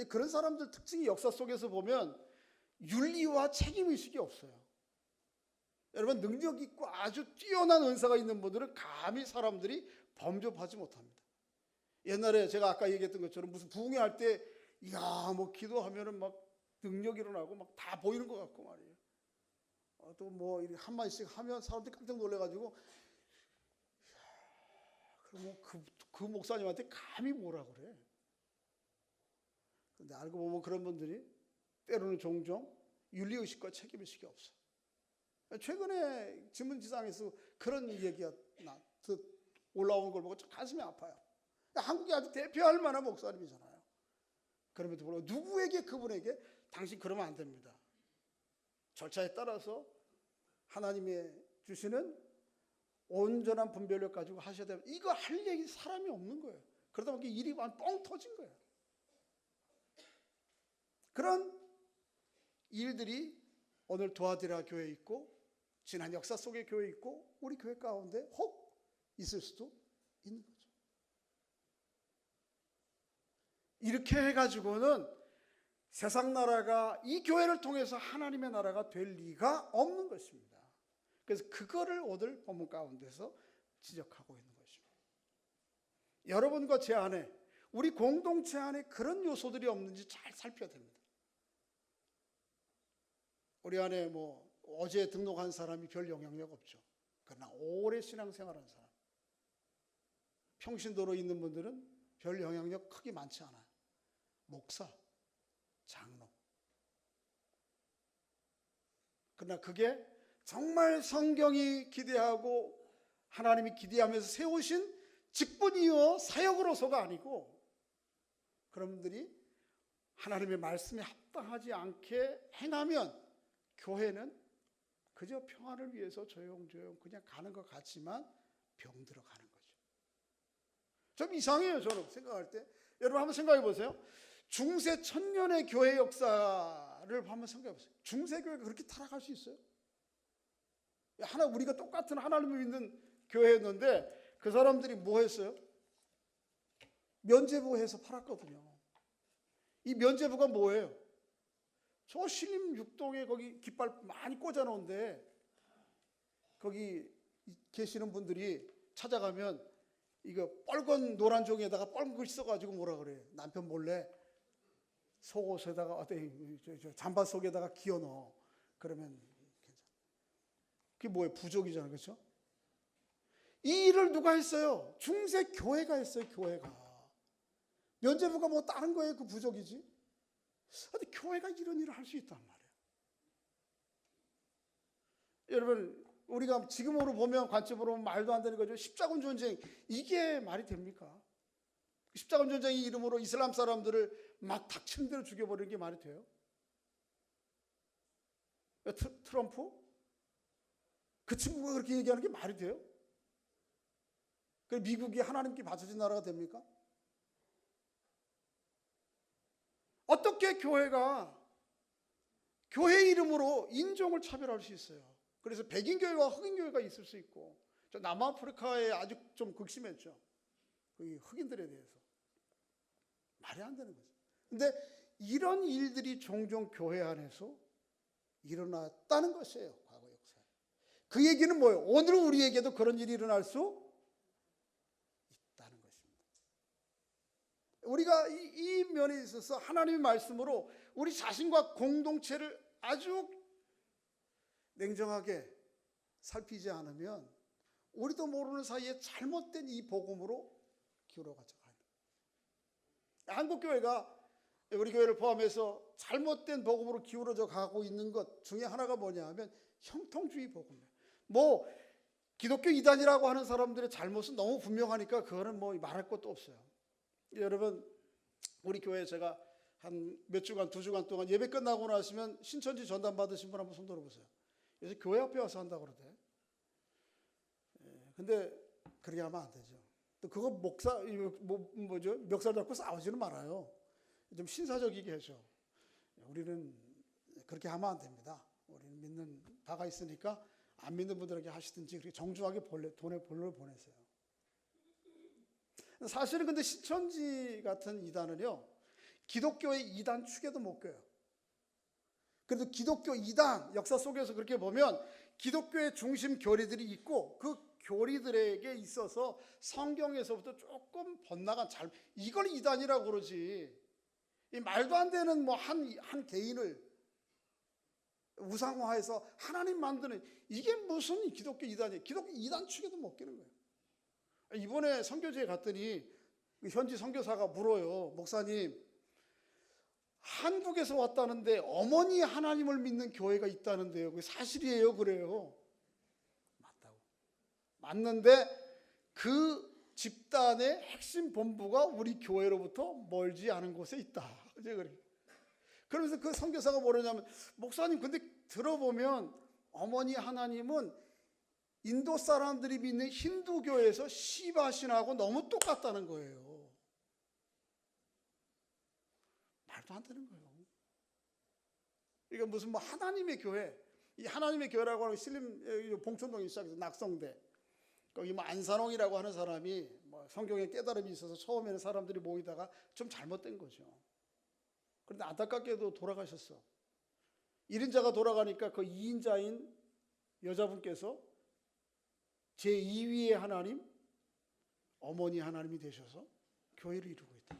그런 사람들 특징이 역사 속에서 보면 윤리와 책임의식이 없어요. 여러분 능력 있고 아주 뛰어난 은사가 있는 분들은 감히 사람들이 범접하지 못합니다. 옛날에 제가 아까 얘기했던 것처럼 무슨 부흥회 할 때 뭐 기도하면은 막 능력 일어나고 막 다 보이는 것 같고 말이에요. 또 뭐 이렇게 한 마디씩 하면 사람들이 깜짝 놀래가지고 그럼 그 목사님한테 감히 뭐라 그래. 근데 알고 보면 그런 분들이 때로는 종종 윤리의식과 책임의식이 없어요. 최근에 신문지상에서 그런 얘기가 올라오는 걸 보고 좀 가슴이 아파요. 한국이 아주 대표할 만한 목사님이잖아요. 그럼에도 불구하고 누구에게 그분에게 당신 그러면 안 됩니다. 절차에 따라서 하나님의 주시는 온전한 분별력 가지고 하셔야 됩니다. 이거 할 얘기 사람이 없는 거예요. 그러다 보니까 일이 뻥 터진 거예요. 그런 일들이 오늘 도아디라 교회에 있고 지난 역사 속의 교회에 있고 우리 교회 가운데 혹 있을 수도 있는 거죠. 이렇게 해가지고는 세상 나라가 이 교회를 통해서 하나님의 나라가 될 리가 없는 것입니다. 그래서 그거를 오늘 본문 가운데서 지적하고 있는 것입니다. 여러분과 제 안에 우리 공동체 안에 그런 요소들이 없는지 잘 살펴야 됩니다. 우리 안에 뭐 어제 등록한 사람이 별 영향력 없죠. 그러나 오래 신앙생활한 사람, 평신도로 있는 분들은 별 영향력 크게 많지 않아요. 목사, 장로. 그러나 그게 정말 성경이 기대하고 하나님이 기대하면서 세우신 직분이요 사역으로서가 아니고 그런 분들이 하나님의 말씀에 합당하지 않게 행하면 교회는 그저 평화를 위해서 조용조용 그냥 가는 것 같지만 병들어 가는 거죠. 좀 이상해요. 저는 생각할 때. 여러분 한번 생각해 보세요. 중세 천년의 교회 역사를 한번 생각해 보세요. 중세 교회가 그렇게 타락할 수 있어요? 우리가 똑같은 하나님을 믿는 교회였는데 그 사람들이 뭐 했어요? 면죄부 해서 팔았거든요. 이 면죄부가 뭐예요? 저 신림 6동에 거기 깃발 많이 꽂아놓은데 거기 계시는 분들이 찾아가면 이거 빨간 노란 종이에다가 빨간 글씨 써가지고 뭐라 그래? 남편 몰래 속옷에다가 잠바 속에다가 기어 넣어. 그러면 괜찮아. 그게 뭐예요? 부족이잖아요, 그렇죠? 이 일을 누가 했어요? 중세 교회가 했어요, 교회가. 면죄부가 뭐 다른 거예요, 그 부족이지. 근데 교회가 이런 일을 할 수 있단 말이에요. 여러분, 우리가 지금으로 보면 관점으로 보면 말도 안 되는 거죠. 십자군 전쟁, 이게 말이 됩니까? 십자군 전쟁의 이름으로 이슬람 사람들을 막 닥치는 대로 죽여버리는 게 말이 돼요? 트럼프? 그 친구가 그렇게 얘기하는 게 말이 돼요? 그 미국이 하나님께 바쳐진 나라가 됩니까? 어떻게 교회가 교회 이름으로 인종을 차별할 수 있어요? 그래서 백인 교회와 흑인 교회가 있을 수 있고, 저 남아프리카에 아주 좀 극심했죠. 그 흑인들에 대해서 말이 안 되는 거죠. 근데 이런 일들이 종종 교회 안에서 일어났다는 것이에요. 과거 역사에. 그 얘기는 뭐예요? 오늘 우리에게도 그런 일이 일어날 수 있다는 것입니다. 우리가 이 면에 있어서 하나님의 말씀으로 우리 자신과 공동체를 아주 냉정하게 살피지 않으면 우리도 모르는 사이에 잘못된 이 복음으로 기울어가죠. 한국 교회가 우리 교회를 포함해서 잘못된 복음으로 기울어져 가고 있는 것 중에 하나가 뭐냐 하면 형통주의 복음이에요. 뭐 기독교 이단이라고 하는 사람들의 잘못은 너무 분명하니까 그거는 뭐 말할 것도 없어요. 여러분, 우리 교회에 제가 한 몇 주간, 2주간 동안 예배 끝나고 나시면 신천지 전담 받으신 분 한번 손 들어보세요. 요새 교회 앞에 와서 한다고 그러대. 근데 그렇게 하면 안 되죠. 또 그거 뭐죠? 멱살 잡고 싸우지는 말아요. 좀 신사적이게 해줘. 우리는 그렇게 하면 안 됩니다. 우리는 믿는 바가 있으니까 안 믿는 분들에게 하시든지 그렇게 정중하게 돈의 본론을 보내세요. 사실은 근데 신천지 같은 이단은요, 기독교의 이단 축에도 못 껴요. 그래도 기독교 이단 역사 속에서 그렇게 보면 기독교의 중심 교리들이 있고 그 교리들에게 있어서 성경에서부터 조금 번나간 이걸 이단이라고 그러지. 이 말도 안 되는 뭐 한 개인을 우상화해서 하나님 만드는 이게 무슨 기독교 이단이에요. 기독교 이단 축에도 못 끼는 거예요. 이번에 선교지에 갔더니 현지 선교사가 물어요. 목사님, 한국에서 왔다는데 어머니 하나님을 믿는 교회가 있다는데요. 그게 사실이에요? 그래요. 맞다고. 맞는데 그 집단의 핵심 본부가 우리 교회로부터 멀지 않은 곳에 있다. 그러면서 그 선교사가 뭐냐면, 목사님 근데 들어보면 어머니 하나님은 인도 사람들이 믿는 힌두교에서 시바신하고 너무 똑같다는 거예요. 말도 안 되는 거예요. 이게 무슨 뭐 하나님의 교회, 이 하나님의 교회라고 하는 신림 봉천동에 시작해서 낙성대, 거기 뭐 안산홍이라고 하는 사람이 뭐 성경에 깨달음이 있어서 처음에는 사람들이 모이다가 좀 잘못된 거죠. 그런데 안타깝게도 돌아가셨어. 1인자가 돌아가니까 그 2인자인 여자분께서 제2위의 하나님, 어머니 하나님이 되셔서 교회를 이루고 있다.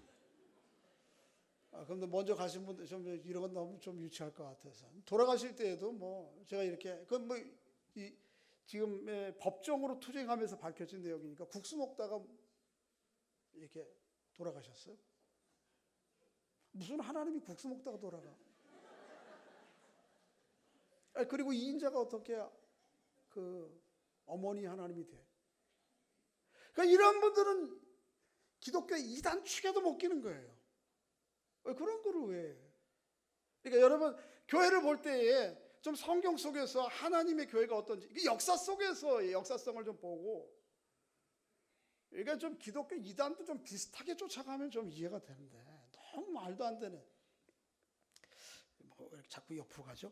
그런데 먼저 가신 분들 좀 이런 건 너무 좀 유치할 것 같아서 돌아가실 때에도 뭐 제가 이렇게 지금 법정으로 투쟁하면서 밝혀진 내용이니까 국수 먹다가 이렇게 돌아가셨어요. 무슨 하나님이 국수 먹다가 돌아가? 그리고 2인자가 어떻게 그 어머니 하나님이 돼? 그러니까 이런 분들은 기독교 이단 축에도 못 끼는 거예요. 그런 거를 왜? 그러니까 여러분, 교회를 볼 때에 좀 성경 속에서 하나님의 교회가 어떤지, 역사 속에서 역사성을 좀 보고, 그러니까 좀 기독교 이단도 좀 비슷하게 쫓아가면 좀 이해가 되는데 너무 말도 안 되네. 뭐 이렇게 자꾸 옆으로 가죠?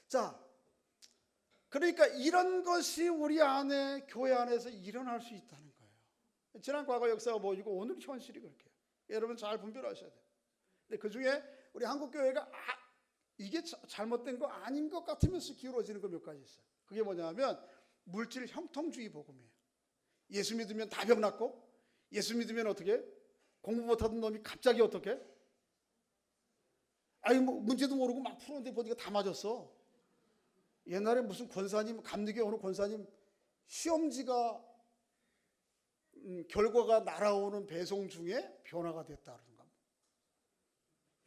자, 그러니까 이런 것이 우리 안에 교회 안에서 일어날 수 있다는 거예요. 지난 과거 역사가 뭐이고 오늘 현실이 그렇게. 여러분 잘 분별하셔야 돼요. 근데 그 중에 우리 한국 교회가 이게 잘못된 거 아닌 것 같으면서 기울어지는 거 몇 가지 있어요. 그게 뭐냐면 물질 형통주의 복음이에요. 예수 믿으면 다 병 낫고, 예수 믿으면 어떻게? 공부 못하던 놈이 갑자기 어떻게? 아니 뭐 문제도 모르고 막 푸는데 보니까 다 맞았어. 옛날에 무슨 권사님, 감리교에 오는 권사님 시험지가 결과가 날아오는 배송 중에 변화가 됐다 그러던가.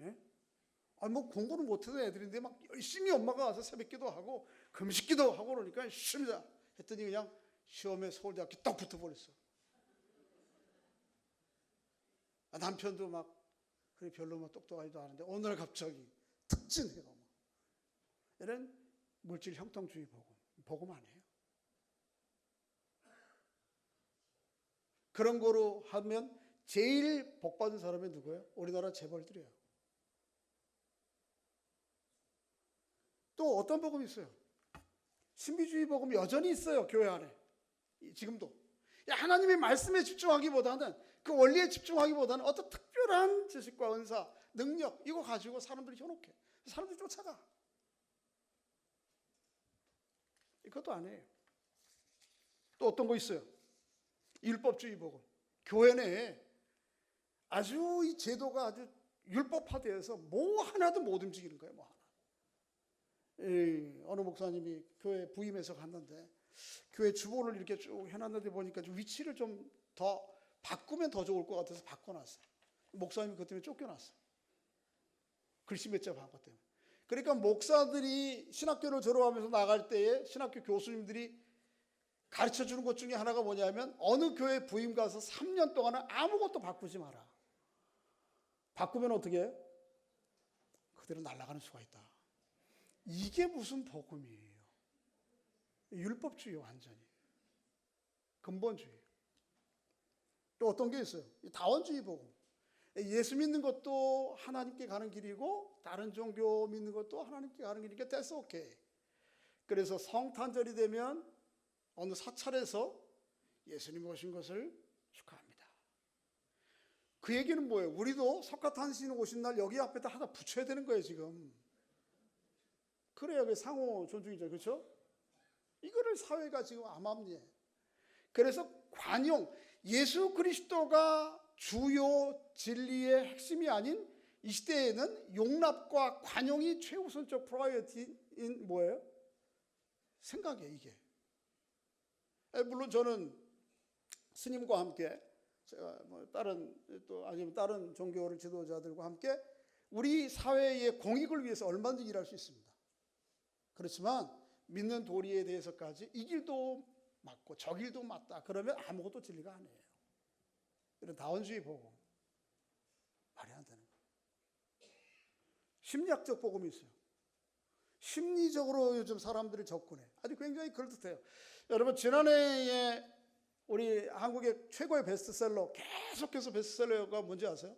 예? 아니 뭐 공부를 못하던 애들인데 막 열심히 엄마가 와서 새벽기도 하고 금식기도 하고 그러니까 열심히 했더니 그냥 시험에 서울대학교 딱 붙어버렸어. 남편도 막 그래 별로 막 똑똑하지도 않은데 오늘 갑자기 특진해가 막 이런 물질 형통주의 복음 아니에요. 그런 거로 하면 제일 복 받은 사람이 누구예요? 우리나라 재벌들이에요. 또 어떤 복음이 있어요? 신비주의 복음 여전히 있어요. 교회 안에. 지금도. 하나님의 말씀에 집중하기보다는, 그 원리에 집중하기보다는 어떤 특별한 지식과 은사, 능력, 이거 가지고 사람들이 현혹해. 사람들이 쫓아가. 그것도 아니에요. 또 어떤 거 있어요? 율법주의 복음. 교회 내에 아주 이 제도가 아주 율법화되어서 뭐 하나도 못 움직이는 거예요. 뭐 하나. 어느 목사님이 교회 부임해서 갔는데 교회 주보를 이렇게 쭉 해놨는데 보니까 좀 위치를 좀 더 바꾸면 더 좋을 것 같아서 바꿔놨어요. 목사님이 그것 때문에 쫓겨났어요. 글씨 몇 자 바꿨 때문에. 그러니까 목사들이 신학교를 졸업하면서 나갈 때에 신학교 교수님들이 가르쳐주는 것 중에 하나가 뭐냐면, 어느 교회 부임 가서 3년 동안은 아무것도 바꾸지 마라. 바꾸면 어떻게 해? 그대로 날아가는 수가 있다. 이게 무슨 복음이에요? 율법주의, 완전히 근본주의. 또 어떤 게 있어요? 다원주의 복음. 예수 믿는 것도 하나님께 가는 길이고 다른 종교 믿는 것도 하나님께 가는 길이니까 됐어, 오케이. 그래서 성탄절이 되면 어느 사찰에서 예수님 오신 것을 축하합니다. 그 얘기는 뭐예요? 우리도 석가탄신 오신 날 여기 앞에다 하나 붙여야 되는 거예요, 지금. 그래야 그 상호 존중이죠, 그렇죠? 이거를 사회가 지금 암암리에. 그래서 관용, 예수 그리스도가 주요 진리의 핵심이 아닌 이 시대에는 용납과 관용이 최우선적 프라이어티인 뭐예요? 생각이에요, 이게. 물론 저는 스님과 함께, 제가 뭐 다른 종교를 지도자들과 함께 우리 사회의 공익을 위해서 얼마든지 일할 수 있습니다. 그렇지만 믿는 도리에 대해서까지 이 길도 맞고 저 길도 맞다 그러면 아무것도 진리가 아니에요. 이런 다원주의 복음 말이 안 되는 거예요. 심리학적 복음이 있어요. 심리적으로 요즘 사람들이 접근해. 아주 굉장히 그럴듯해요. 여러분, 지난해에 우리 한국의 최고의 베스트셀러, 계속해서 베스트셀러가 뭔지 아세요?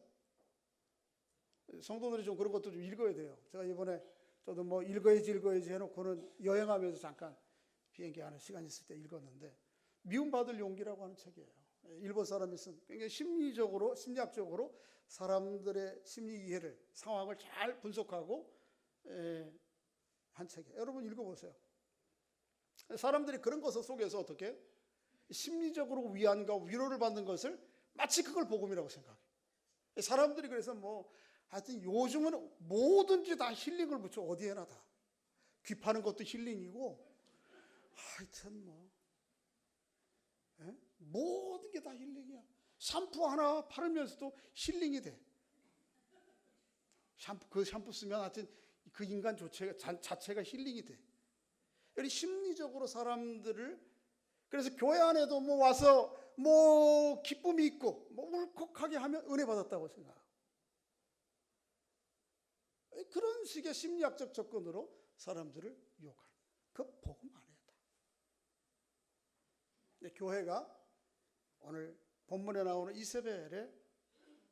성도들이 좀 그런 것도 좀 읽어야 돼요. 제가 이번에 저도 뭐 읽어야지 해놓고는 여행하면서 잠깐 비행기 안에 시간 있을 때 읽었는데, 미움받을 용기라고 하는 책이에요. 일본 사람이 쓴 굉장히 심리학적으로 사람들의 심리 이해를, 상황을 잘 분석하고 한 책이에요. 여러분 읽어보세요. 사람들이 그런 것을 속에서 어떻게 심리적으로 위안과 위로를 받는 것을 마치 그걸 복음이라고 생각해요. 사람들이 그래서 뭐 하여튼 요즘은 뭐든지 다 힐링을 붙여. 어디에나 다. 귀 파는 것도 힐링이고 하여튼 모든 게 다 힐링이야. 샴푸 하나 바르면서도 힐링이 돼. 그 샴푸 쓰면 하여튼 그 인간 자체가 힐링이 돼. 심리적으로 사람들을, 그래서 교회 안에도 뭐 와서 뭐 기쁨이 있고 뭐 울컥하게 하면 은혜 받았다고 생각하고, 그런 식의 심리학적 접근으로 사람들을 유혹하는, 그 복음 아니에요. 교회가 오늘 본문에 나오는 이세벨의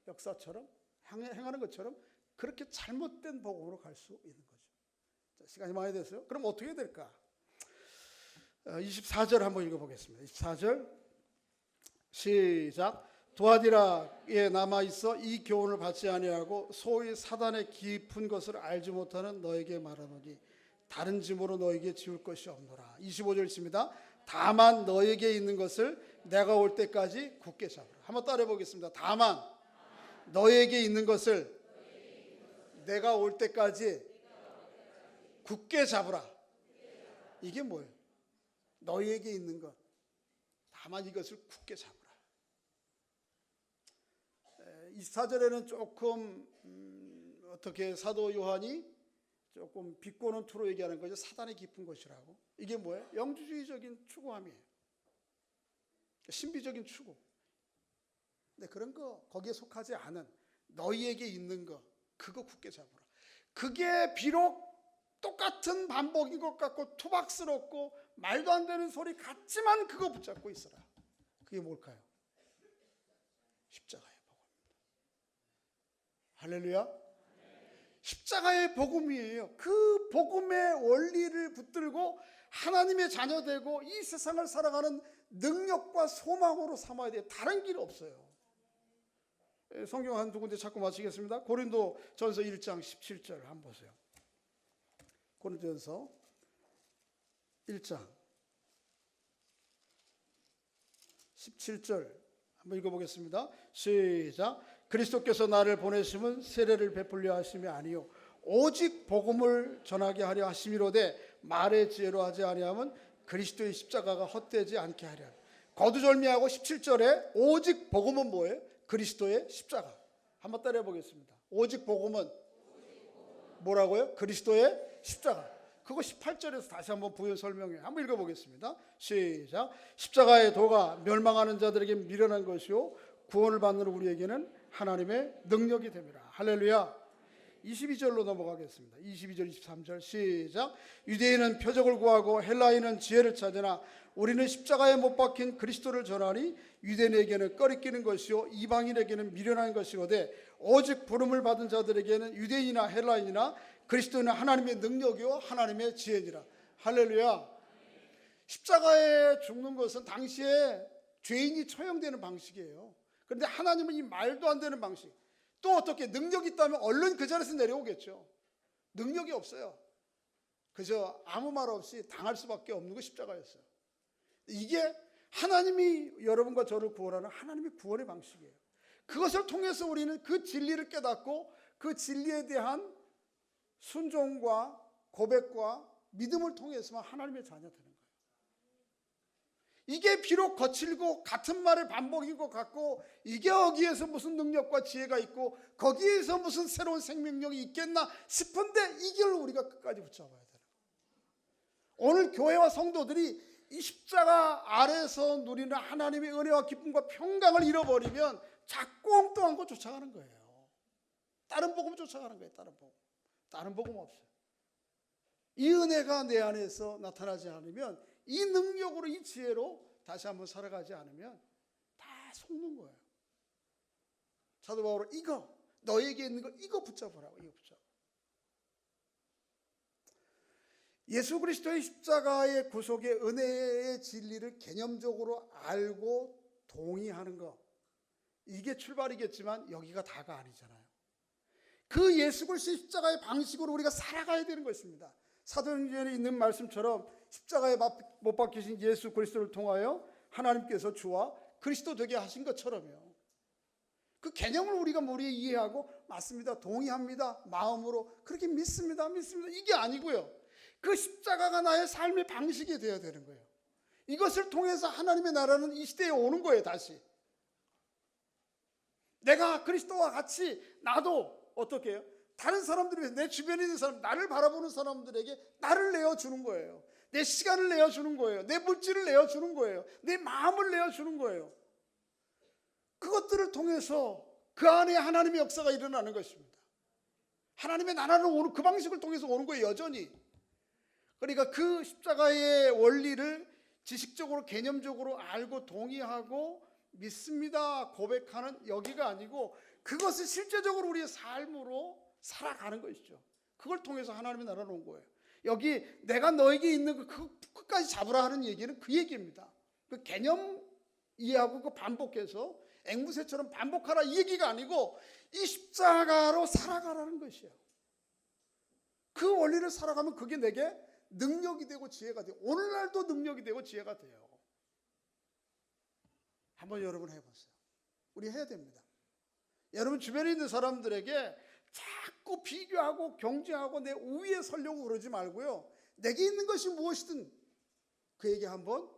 역사처럼 행하는 것처럼 그렇게 잘못된 복음으로 갈 수 있는 거죠. 자, 시간이 많이 됐어요. 그럼 어떻게 해야 될까? 24절 한번 읽어보겠습니다. 24절 시작. 두아디라에 남아있어 이 교훈을 받지 아니하고 소위 사단의 깊은 것을 알지 못하는 너에게 말하노니 다른 짐으로 너에게 지울 것이 없노라. 25절 있습니다. 다만 너에게 있는 것을 내가 올 때까지 굳게 잡으라. 한번 따라해 보겠습니다. 다만 너에게 있는 것을 내가 올 때까지 굳게 잡으라. 이게 뭐예요? 너에게 있는 것, 다만 이것을 굳게 잡으라. 24절에는 조금 어떻게 사도 요한이 조금 비꼬는 투로 얘기하는 거죠. 사단의 깊은 것이라고. 이게 뭐예요? 영주주의적인 추구함이에요. 신비적인 추구. 근데 그런 거 거기에 속하지 않은 너희에게 있는 거, 그거 굳게 잡으라. 그게 비록 똑같은 반복인 것 같고 투박스럽고 말도 안 되는 소리 같지만 그거 붙잡고 있어라. 그게 뭘까요? 십자가의 복음입니다. 할렐루야. 십자가의 복음이에요. 그 복음의 원리를 붙들고 하나님의 자녀되고 이 세상을 살아가는 능력과 소망으로 삼아야 돼요. 다른 길 없어요. 성경 한두 군데 자꾸 마치겠습니다. 고린도전서 1장 17절 한번 보세요. 고린도전서 1장 17절 한번 읽어보겠습니다. 시작. 그리스도께서 나를 보내심은 세례를 베풀려 하심이 아니요 오직 복음을 전하게 하려 하심이로되 말의 지혜로 하지 아니하면 그리스도의 십자가가 헛되지 않게 하려. 거두절미하고 17절에 오직 복음은 뭐예요? 그리스도의 십자가. 한번 따라해 보겠습니다. 오직 복음은 뭐라고요? 그리스도의 십자가. 그거 18절에서 다시 한번 부연 설명해. 한번 읽어보겠습니다. 시작. 십자가의 도가 멸망하는 자들에게 미련한 것이요 구원을 받는 우리에게는 하나님의 능력이 됩니다. 할렐루야. 22절로 넘어가겠습니다. 22절 23절 시작. 유대인은 표적을 구하고 헬라인은 지혜를 찾으나 우리는 십자가에 못 박힌 그리스도를 전하니 유대인에게는 꺼리끼는 것이요 이방인에게는 미련한 것이거든 오직 부름을 받은 자들에게는 유대인이나 헬라인이나 그리스도는 하나님의 능력이요 하나님의 지혜니라. 할렐루야. 십자가에 죽는 것은 당시에 죄인이 처형되는 방식이에요. 그런데 하나님은 이 말도 안 되는 방식, 또 어떻게 능력이 있다면 얼른 그 자리에서 내려오겠죠. 능력이 없어요. 그저 아무 말 없이 당할 수밖에 없는 거 십자가였어요. 이게 하나님이 여러분과 저를 구원하는 하나님의 구원의 방식이에요. 그것을 통해서 우리는 그 진리를 깨닫고 그 진리에 대한 순종과 고백과 믿음을 통해서만 하나님의 자녀 되는 거예요. 이게 비록 거칠고 같은 말을 반복인 것 같고 이게 여기에서 무슨 능력과 지혜가 있고 거기에서 무슨 새로운 생명력이 있겠나 싶은데 이 길을 우리가 끝까지 붙잡아야 되는 거예요. 오늘 교회와 성도들이 이 십자가 아래서 누리는 하나님의 은혜와 기쁨과 평강을 잃어버리면 자꾸 엉뚱한 거 쫓아가는 거예요. 다른 복음 쫓아가는 거예요. 다른 복음 없어요. 이 은혜가 내 안에서 나타나지 않으면, 이 능력으로 이 지혜로 다시 한번 살아가지 않으면 다 속는 거예요. 사도 바울은 이거 너에게 있는 거 이거 붙잡으라고. 이거 붙잡아. 예수 그리스도의 십자가의 구속의 은혜의 진리를 개념적으로 알고 동의하는 것, 이게 출발이겠지만 여기가 다가 아니잖아요. 그 예수 그리스도의 십자가의 방식으로 우리가 살아가야 되는 것입니다. 사도행전에 있는 말씀처럼 십자가에 못 박히신 예수 그리스도를 통하여 하나님께서 주와 그리스도 되게 하신 것처럼요. 그 개념을 우리가 머리에 이해하고 맞습니다, 동의합니다, 마음으로 그렇게 믿습니다 이게 아니고요. 그 십자가가 나의 삶의 방식이 되어야 되는 거예요. 이것을 통해서 하나님의 나라는 이 시대에 오는 거예요. 다시 내가 그리스도와 같이 나도 어떻게 해요? 다른 사람들이, 내 주변에 있는 사람, 나를 바라보는 사람들에게 나를 내어주는 거예요. 내 시간을 내어주는 거예요. 내 물질을 내어주는 거예요. 내 마음을 내어주는 거예요. 그것들을 통해서 그 안에 하나님의 역사가 일어나는 것입니다. 하나님의 나라는 오는 그 방식을 통해서 오는 거예요. 여전히. 그러니까 그 십자가의 원리를 지식적으로 개념적으로 알고 동의하고 믿습니다 고백하는 여기가 아니고, 그것을 실제적으로 우리의 삶으로 살아가는 것이죠. 그걸 통해서 하나님의 나라로 온 거예요. 여기 내가 너에게 있는 그 끝까지 잡으라 하는 얘기는 그 얘기입니다. 그 개념 이해하고 그 반복해서 앵무새처럼 반복하라 이 얘기가 아니고 이 십자가로 살아가라는 것이에요. 그 원리를 살아가면 그게 내게 능력이 되고 지혜가 돼요. 오늘날도 능력이 되고 지혜가 돼요. 한번 여러분 해보세요. 우리 해야 됩니다. 여러분 주변에 있는 사람들에게 자꾸 비교하고 경쟁하고 내 우위에 서려고 그러지 말고요. 내게 있는 것이 무엇이든 그에게 한번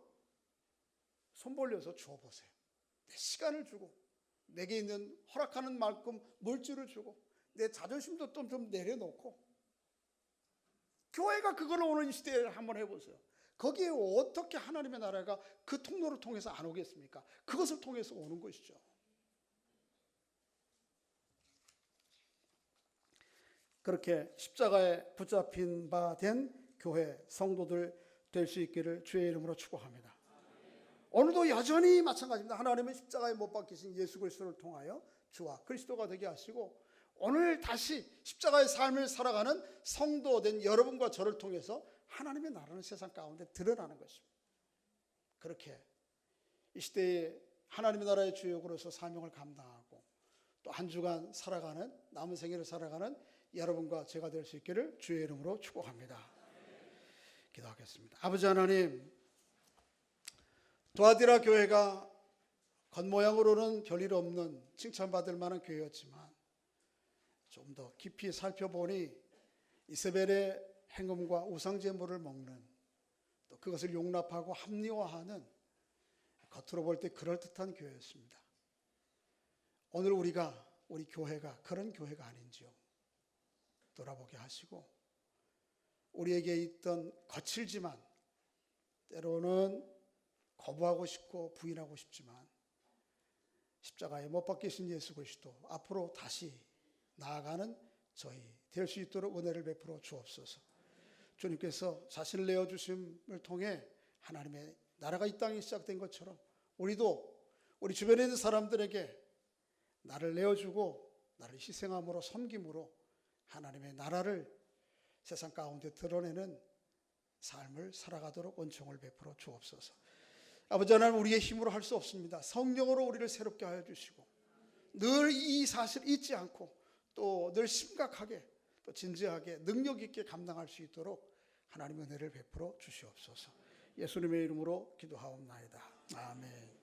손 벌려서 주어보세요. 내 시간을 주고, 내게 있는 허락하는 만큼 물질을 주고, 내 자존심도 좀 내려놓고, 교회가 그걸 오는 이 시대에 한번 해보세요. 거기에 어떻게 하나님의 나라가 그 통로를 통해서 안 오겠습니까? 그것을 통해서 오는 것이죠. 그렇게 십자가에 붙잡힌 바 된 교회 성도들 될 수 있기를 주의 이름으로 축복합니다. 오늘도 여전히 마찬가지입니다. 하나님은 십자가에 못 박히신 예수 그리스도를 통하여 주와 그리스도가 되게 하시고 오늘 다시 십자가의 삶을 살아가는 성도된 여러분과 저를 통해서 하나님의 나라는 세상 가운데 드러나는 것입니다. 그렇게 이 시대에 하나님의 나라의 주역으로서 사명을 감당하고 또 한 주간 살아가는 남은 생애를 살아가는 여러분과 제가 될 수 있기를 주의 이름으로 축복합니다. 기도하겠습니다. 아버지 하나님, 두아디라 교회가 겉모양으로는 별일 없는 칭찬받을 만한 교회였지만 좀 더 깊이 살펴보니 이세벨의 행음과 우상제물을 먹는 또 그것을 용납하고 합리화하는 겉으로 볼 때 그럴듯한 교회였습니다. 오늘 우리 교회가 그런 교회가 아닌지요 돌아보게 하시고 우리에게 있던 거칠지만 때로는 거부하고 싶고 부인하고 싶지만 십자가에 못 박히신 예수 그리스도 앞으로 다시 나아가는 저희 될 수 있도록 은혜를 베풀어 주옵소서. 주님께서 자신을 내어주심을 통해 하나님의 나라가 이 땅에 시작된 것처럼 우리도 우리 주변에 있는 사람들에게 나를 내어주고 나를 희생함으로 섬김으로 하나님의 나라를 세상 가운데 드러내는 삶을 살아가도록 은총을 베풀어 주옵소서. 아버지 하나님, 우리의 힘으로 할 수 없습니다. 성령으로 우리를 새롭게 하여 주시고 늘 이 사실 잊지 않고 또 늘 심각하게 또 진지하게 능력 있게 감당할 수 있도록 하나님의 은혜를 베풀어 주시옵소서. 예수님의 이름으로 기도하옵나이다. 아멘.